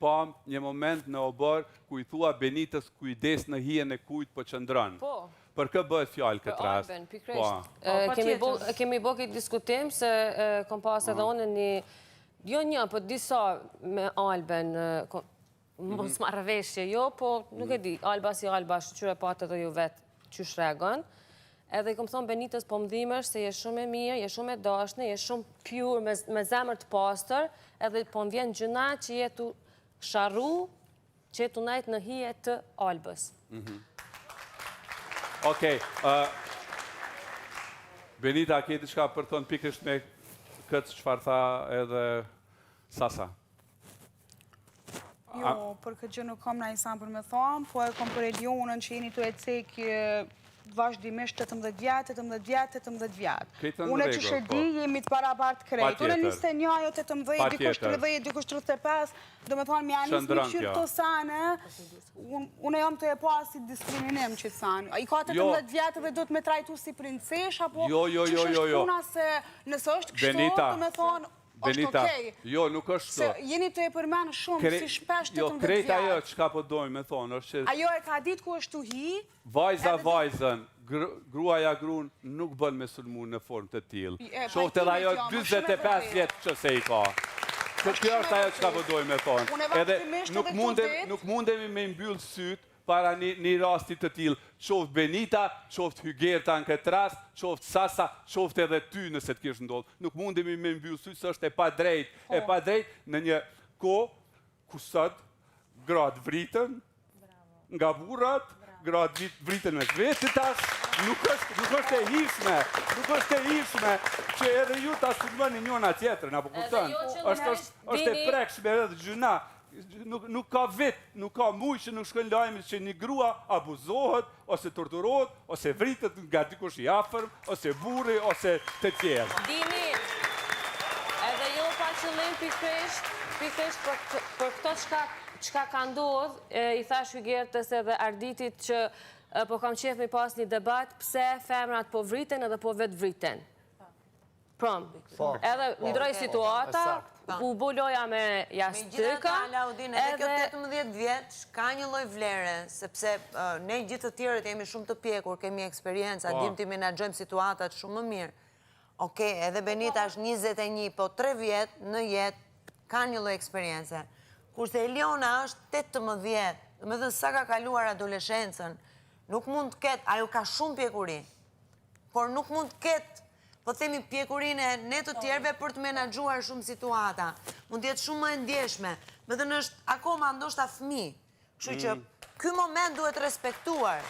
pam një moment në obor ku i thua Benitës kujdes në hijen e kujt po qëndron. Po. Për kë bëhet fjalë këtë rast? Për Alben, pikërisht. Kemi bë këtë diskutim se kom pas edhe unë një, po disa me Alben, mos marrëveshje jo, po nuk e di, Alba si Alba, shqyre patë edhe ju vetë që shregon. Edhe i kom thonë Benitës, po më dhimesh se je shumë e mirë, je shumë e dashne, je shumë pure, me zemër të pastër, edhe po më vjen gjëna që je tu sharru, që je tu najtë në hije të Albës. Okej, Benita, a ke diçka për thonë pikërisht me këtë çfarë tha edhe Sasa? Jo, për këtë gjë nuk kam na isan për me thonë, po e kom për Elionën që jeni të e cekë vazhdimisht 18 vjetë. Unë që shedi jemi të barabartë krejt. Unë 21, ajo 18, dikush 30, dikush 35, do me thonë, mja njës një qyrë të sane, unë jam të e pasi diskriminim që sane. I ka 18 vjetë dhe do të me trajtu si princesh, apo që shështë puna se nëse është kështu, do me thonë, është okej. Jo, nuk është se jeni të e përmenë shumë, si shpesh 18 vjetë. Jo, krejt ajo që ka po dojmë me thonë, është që... Ajo e ka ditë ku është të hi... Vajza vajzën, gruaja grun nuk bën me sulmu në formë të tillë. Shoftë edhe ajo 25 vjetë që se i ka. Kjo është ajo që ka po dojmë me thonë. Edhe nuk mundemi me mbyllë sytë para një rastit të tillë, qoftë Benita, qoftë Hygerta në këtë rast, qoftë Sasa, qoftë edhe ty nëse të kishë ndodhë. Nuk mundemi me mbyllë sy, së është e pa drejt në një kohë ku sot gratë vritën nga burrat, gratë vritën me vetë tash, nuk është e hishme që edhe ju ta sulmoni njëna tjetrën, apo kupton? Është e prekshme edhe gjuna. Nuk ka vit, nuk ka muj që nuk shkën lajmë që një grua abuzohet, ose torturohet, ose vritet nga dikush i afërm, ose burri, ose të tjerë. Dini, edhe jo pa qëllim pikërisht për këto qka ka ndodh, i thash Hygertës edhe Arditit që po kam qef me pas një debat, pse femrat po vriten edhe po vetë vriten. Prom, edhe lidroj situata, u buloja me jashtëka. Me gjitha ta, Laudin, edhe kjo 18 vjeç ka një lloj vlere, sepse ne gjithë të tjerët jemi shumë të pjekur, kemi eksperienca, dim të menaxhojmë situatat shumë më mirë. Okej, edhe Benita është 21, po 3 vjet në jetë ka një lloj eksperience. Kurse Eliona është 18, me thënë sa ka kaluar adoleshencën, nuk mund të ketë, ajo ka shumë pjekuri, por nuk mund të ketë po themi pjekurine ne të tjerve për të menaxhuar shumë situata. Mund të jetë shumë më e ndjeshme. Me thënë është akoma ndoshta fëmijë. Kështu që ky moment duhet respektuar.